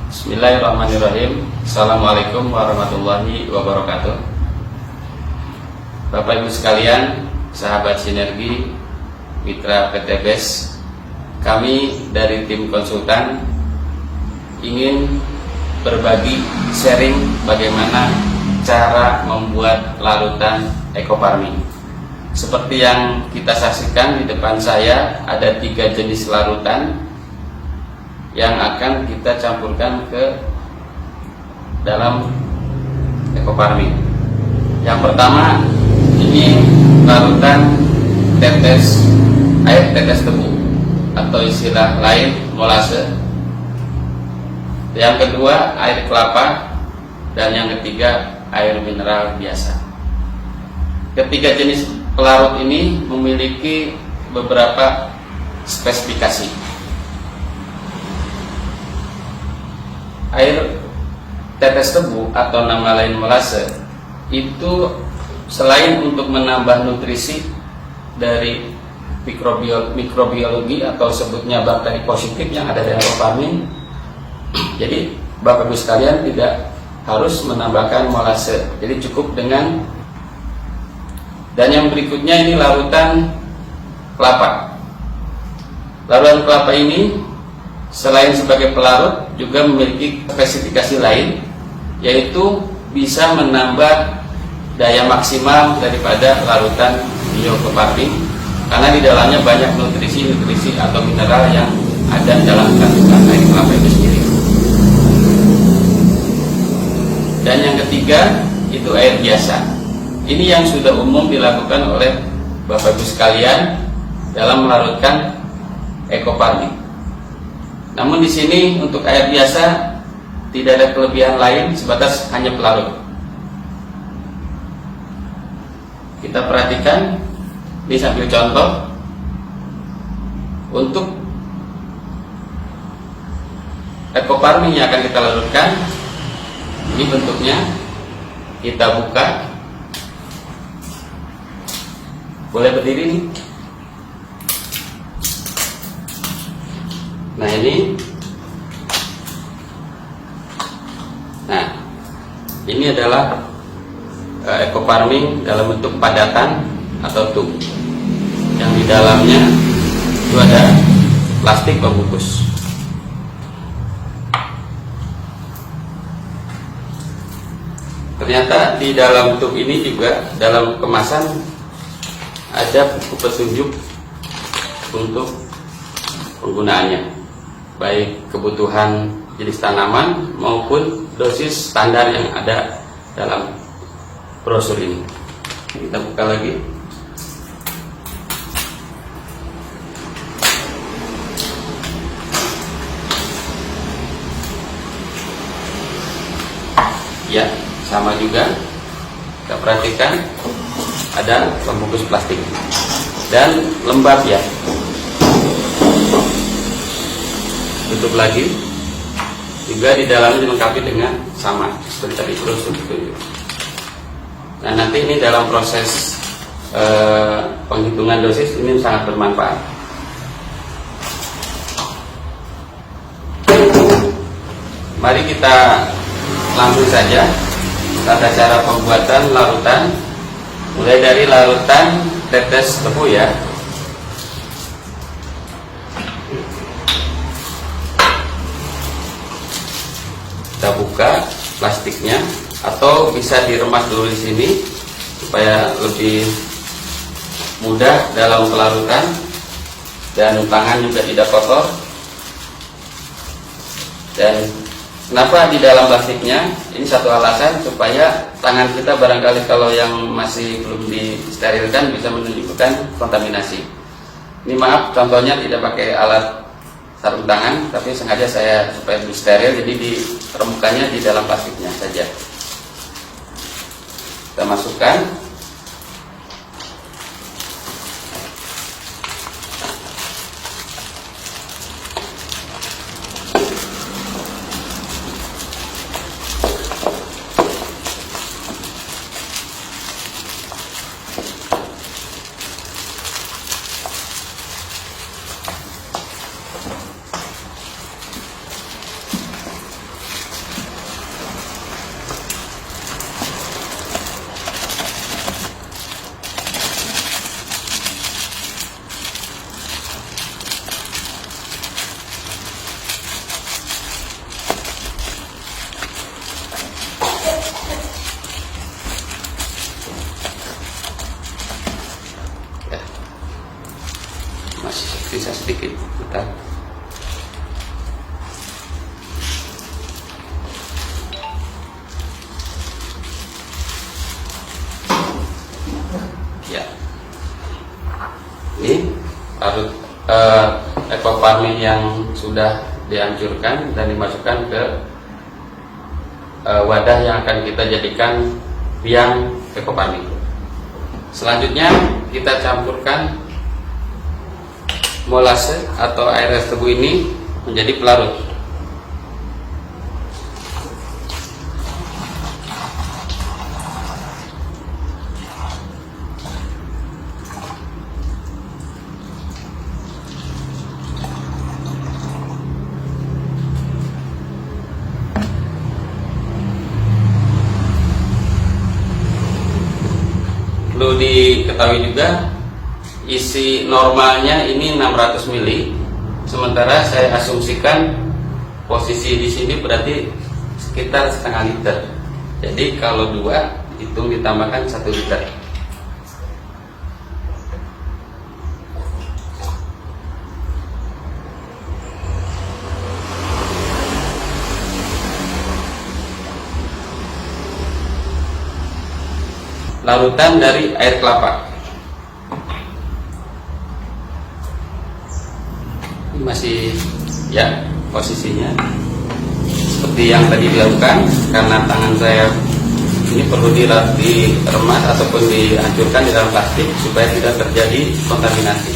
Bismillahirrahmanirrahim. Assalamualaikum warahmatullahi wabarakatuh. Bapak Ibu sekalian, sahabat Sinergi, mitra PT BES, kami dari tim konsultan ingin berbagi sharing bagaimana cara membuat larutan ekofarming. Seperti yang kita saksikan di depan saya, ada 3 jenis larutan yang akan kita campurkan ke dalam ekofarming. Yang pertama, ini larutan air tetes tebu atau istilah lain molase. Yang kedua, air kelapa, dan yang ketiga, air mineral biasa. Ketiga jenis pelarut ini memiliki beberapa spesifikasi. Air tetes tebu atau nama lain molase itu selain untuk menambah nutrisi dari mikrobiologi atau sebutnya bakteri positif yang ada dalam ekofarming, jadi Bapak Ibu sekalian tidak harus menambahkan molase, jadi cukup dengan. Dan yang berikutnya ini larutan kelapa. Larutan kelapa ini selain sebagai pelarut juga memiliki spesifikasi lain, yaitu bisa menambah daya maksimal daripada larutan biofarming karena di dalamnya banyak nutrisi atau mineral yang ada dalam kandungan air kelapa itu sendiri. Dan yang ketiga itu air biasa. Ini yang sudah umum dilakukan oleh Bapak Ibu sekalian dalam melarutkan ekofarming. Namun di sini untuk air biasa tidak ada kelebihan lain sebatas hanya pelarut. Kita perhatikan, ini sambil contoh untuk ekofarming yang akan kita larutkan. Ini bentuknya, kita buka, boleh berdiri nih. Nah ini adalah ekofarming dalam bentuk padatan atau tub yang di dalamnya itu ada plastik pembungkus. Ternyata di dalam tub ini juga dalam kemasan ada buku petunjuk untuk penggunaannya, baik kebutuhan jenis tanaman maupun dosis standar yang ada dalam brosur ini. Kita buka lagi. Ya, sama juga. Kita perhatikan ada pembungkus plastik dan lembab ya. Tutup lagi. Juga di dalamnya dilengkapi dengan sama seperti tadi brosur itu. Nah, nanti ini dalam proses penghitungan dosis ini sangat bermanfaat. Mari kita langsung saja tata cara pembuatan larutan, mulai dari larutan tetes tebu ya. Kita buka plastiknya atau bisa diremas dulu di sini supaya lebih mudah dalam pelarutan dan tangan juga tidak kotor. Dan kenapa di dalam plastiknya? Ini satu alasan supaya tangan kita barangkali kalau yang masih belum disterilkan bisa menunjukkan kontaminasi. Ini maaf contohnya tidak pakai alat sarung tangan, tapi sengaja saya supaya lebih steril, jadi diremukannya di dalam plastiknya saja. Kita masukkan. ekoparmin yang sudah dihancurkan dan dimasukkan ke wadah yang akan kita jadikan biang ekoparmin. Selanjutnya kita campurkan molase atau air es tebu ini menjadi pelarut. Perlu diketahui juga isi normalnya ini 600 ml, sementara saya asumsikan posisi di sini berarti sekitar setengah liter. Jadi kalau 2 hitung ditambahkan 1 liter. Larutan dari air kelapa. Ini masih ya posisinya seperti yang tadi dilakukan, karena tangan saya ini perlu diremas ataupun dihancurkan di dalam plastik supaya tidak terjadi kontaminasi.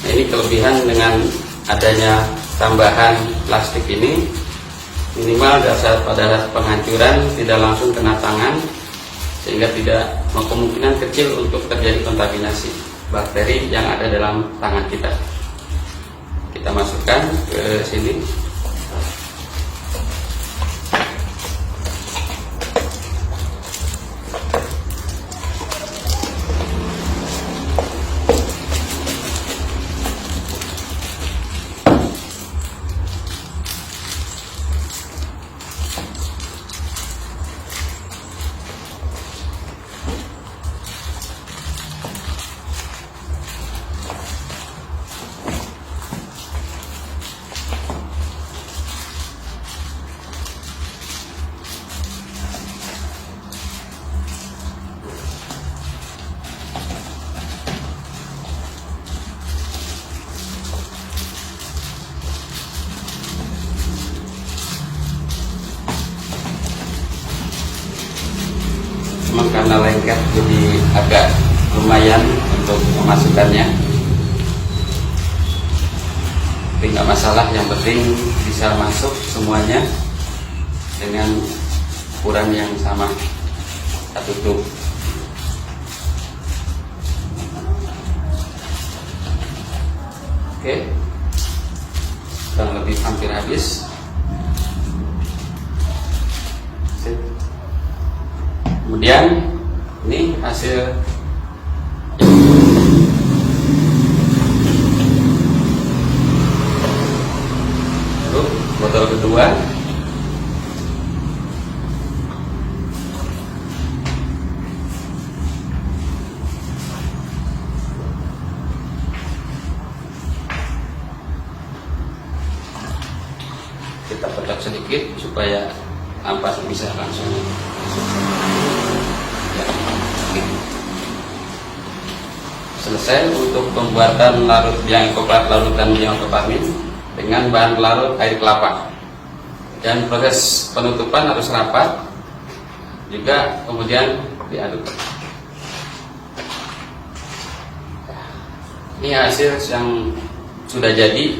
Nah, ini kelebihan dengan adanya tambahan plastik ini, minimal pada penghancuran tidak langsung kena tangan, sehingga tidak kemungkinan kecil untuk terjadi kontaminasi bakteri yang ada dalam tangan kita. Kita masukkan ke sini. Memang karena lengket jadi agak lumayan untuk memasukkannya, tapi nggak masalah, yang penting bisa masuk semuanya dengan ukuran yang sama. Kita tutup. Oke, kurang lebih hampir habis. Kemudian ini hasil botol kedua. Kita petak sedikit supaya ampas bisa langsung. Selesai untuk pembuatan larut biang ekoplat, larutan biang ekoparmin dengan bahan pelarut air kelapa, dan proses penutupan harus rapat juga, kemudian diaduk. Ini hasil yang sudah jadi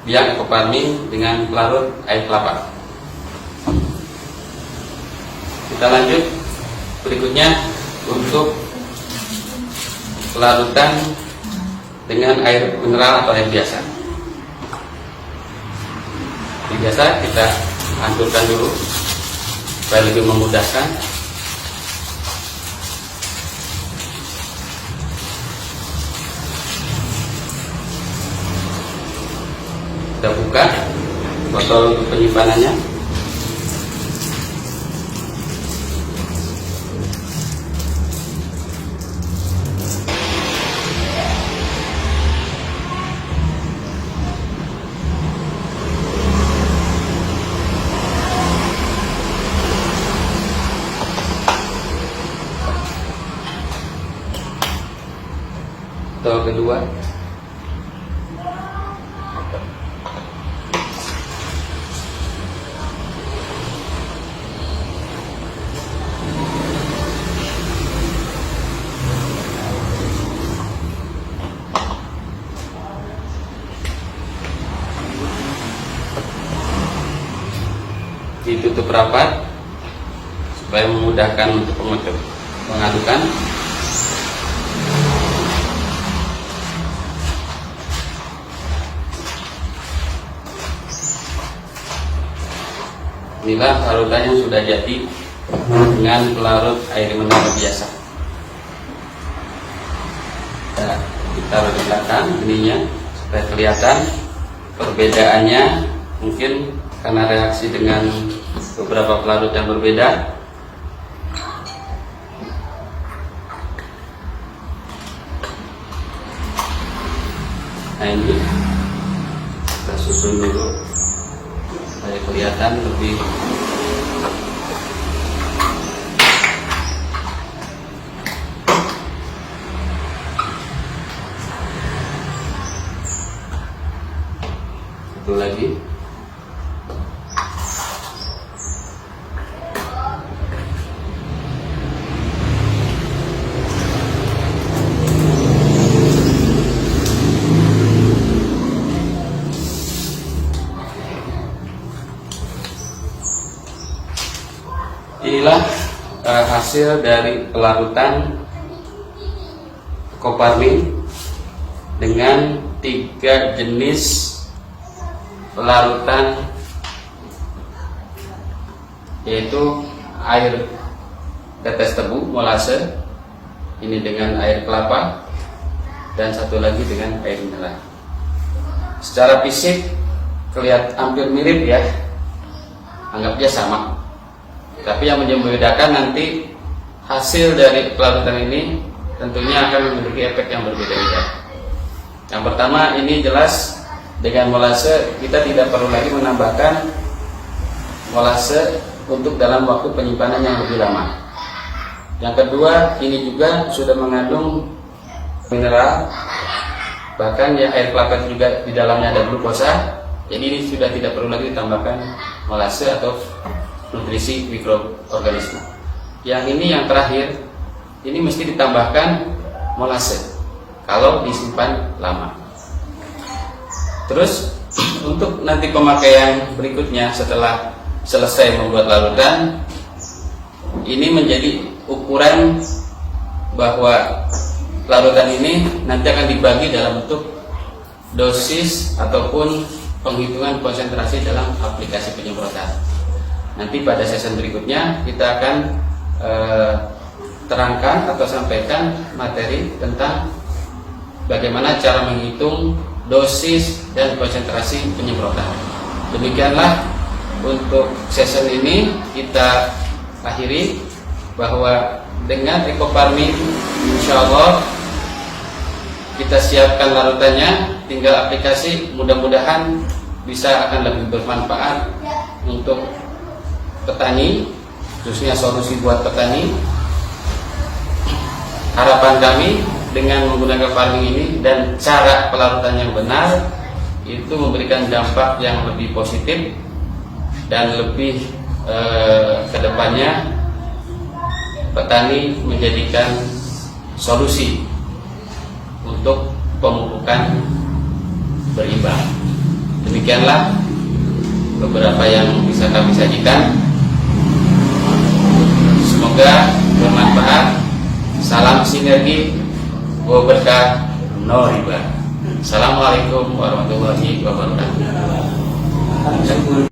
biang ekoparmin dengan pelarut air kelapa. Kita lanjut berikutnya untuk pelarutan dengan air mineral atau air biasa. Air biasa kita hancurkan dulu supaya lebih memudahkan. Kita buka botol penyimpanannya. kedua. Ditutup rapat supaya memudahkan untuk mengadukan. Inilah larutan yang sudah jadi dengan pelarut air mineral biasa. Kita taruh di belakang ininya supaya kelihatan perbedaannya, mungkin karena reaksi dengan beberapa pelarut yang berbeda. Nah, ini kita susun dulu supaya kelihatan lebih satu lagi. Inilah hasil dari pelarutan Coparmin dengan 3 jenis pelarutan, yaitu air tetes tebu molase, ini dengan air kelapa, dan satu lagi dengan air mineral. Secara fisik kelihatan hampir mirip ya, anggapnya sama. Tapi yang membedakan nanti hasil dari pelarutan ini tentunya akan memiliki efek yang berbeda-beda. Yang pertama, ini jelas dengan molase kita tidak perlu lagi menambahkan molase untuk dalam waktu penyimpanan yang lebih lama. Yang kedua, ini juga sudah mengandung mineral, bahkan ya air kelapa juga di dalamnya ada glukosa. Jadi ini sudah tidak perlu lagi ditambahkan molase atau nutrisi mikroorganisme. Yang ini yang terakhir, ini mesti ditambahkan molase kalau disimpan lama. Terus untuk nanti pemakaian berikutnya setelah selesai membuat larutan, ini menjadi ukuran bahwa larutan ini nanti akan dibagi dalam bentuk dosis ataupun penghitungan konsentrasi dalam aplikasi penyemprotan. Nanti pada sesi berikutnya kita akan terangkan atau sampaikan materi tentang bagaimana cara menghitung dosis dan konsentrasi penyemprotan. Demikianlah untuk sesi ini kita akhiri, bahwa dengan Coparmin insya Allah kita siapkan larutannya, tinggal aplikasi, mudah-mudahan bisa akan lebih bermanfaat untuk petani, khususnya solusi buat petani. Harapan kami dengan menggunakan farming ini dan cara pelarutan yang benar itu memberikan dampak yang lebih positif dan lebih kedepannya petani menjadikan solusi untuk pemupukan berimbang. Demikianlah beberapa yang bisa kami sajikan. Semoga bermanfaat. Salam sinergi, wa berkah, no riba. Assalamualaikum warahmatullahi wabarakatuh.